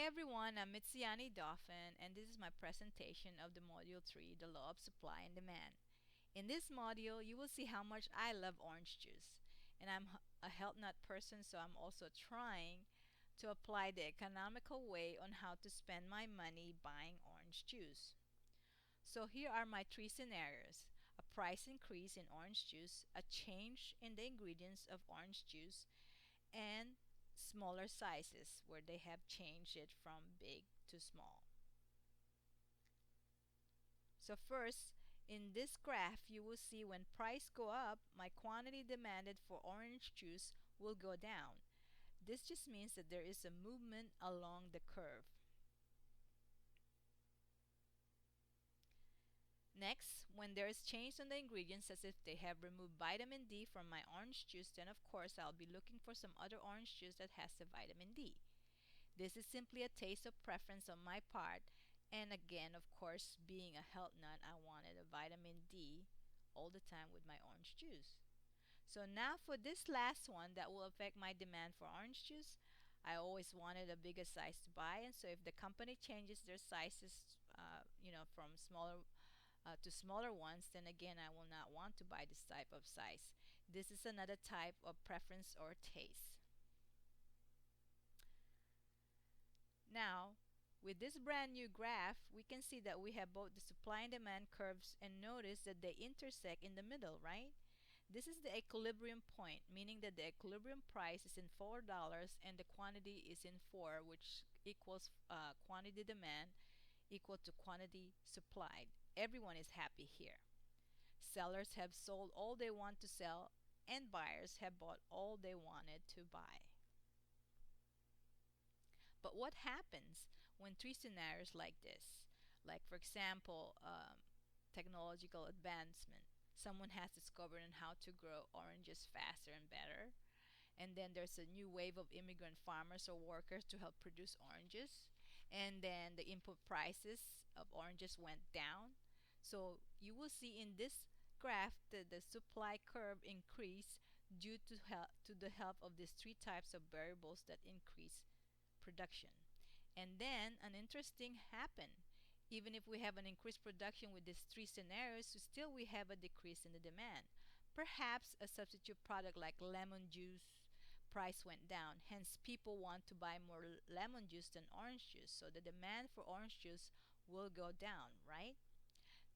everyone, I'm Mitziani Dauphin, and this is my presentation of the Module 3, the Law of Supply and Demand. In this module, you will see how much I love orange juice. And I'm a health nut person, so I'm also trying to apply the economical way on how to spend my money buying orange juice. So here are my three scenarios: a price increase in orange juice, a change in the ingredients of orange juice, and smaller sizes where they have changed it from big to small. So first, in this graph, you will see when price go up, my quantity demanded for orange juice will go down. This just means that there is a movement along the curve. Next, when there is change on the ingredients, as if they have removed vitamin D from my orange juice, then of course I'll be looking for some other orange juice that has the vitamin D. This is simply a taste of preference on my part, and again, of course, being a health nut, I wanted a vitamin D all the time with my orange juice. So now for this last one that will affect my demand for orange juice, I always wanted a bigger size to buy, and so if the company changes their sizes, from smaller to smaller ones, then again, I will not want to buy this type of size. This is another type of preference or taste. Now, with this brand new graph, we can see that we have both the supply and demand curves, and notice that they intersect in the middle, right? This is the equilibrium point, meaning that the equilibrium price is in $4 and the quantity is in 4, which equals quantity demand equal to quantity supplied. Everyone is happy here. Sellers have sold all they want to sell, and buyers have bought all they wanted to buy. But what happens when three scenarios like this? Like, for example, technological advancement. Someone has discovered on how to grow oranges faster and better. And then there's a new wave of immigrant farmers or workers to help produce oranges. And then the input prices of oranges went down. So you will see in this graph that the supply curve increased due to the help of these three types of variables that increase production. And then an interesting happened. Even if we have an increased production with these three scenarios, still we have a decrease in the demand. Perhaps a substitute product like lemon juice price went down. Hence, people want to buy more lemon juice than orange juice. So the demand for orange juice will go down, right?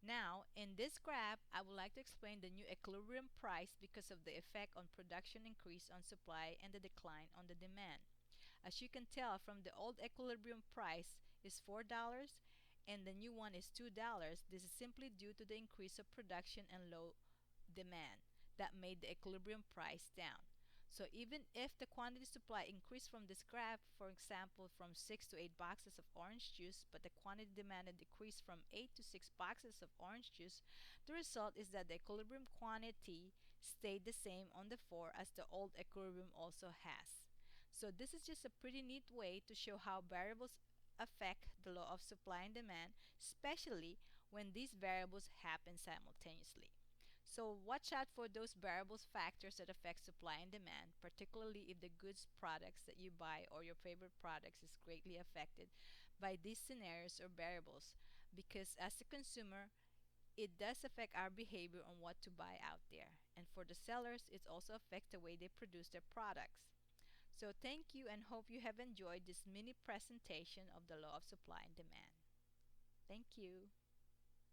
Now, in this graph, I would like to explain the new equilibrium price because of the effect on production increase on supply and the decline on the demand. As you can tell from the old equilibrium price is $4 and the new one is $2, this is simply due to the increase of production and low demand that made the equilibrium price down. So even if the quantity supply increased from this graph, for example, from 6 to 8 boxes of orange juice, but the quantity demanded decreased from 8 to 6 boxes of orange juice, the result is that the equilibrium quantity stayed the same on the 4 as the old equilibrium also has. So this is just a pretty neat way to show how variables affect the law of supply and demand, especially when these variables happen simultaneously. So watch out for those variables factors that affect supply and demand, particularly if the goods products that you buy or your favorite products is greatly affected by these scenarios or variables, because as a consumer, it does affect our behavior on what to buy out there. And for the sellers, it also affects the way they produce their products. So thank you and hope you have enjoyed this mini presentation of the law of supply and demand. Thank you.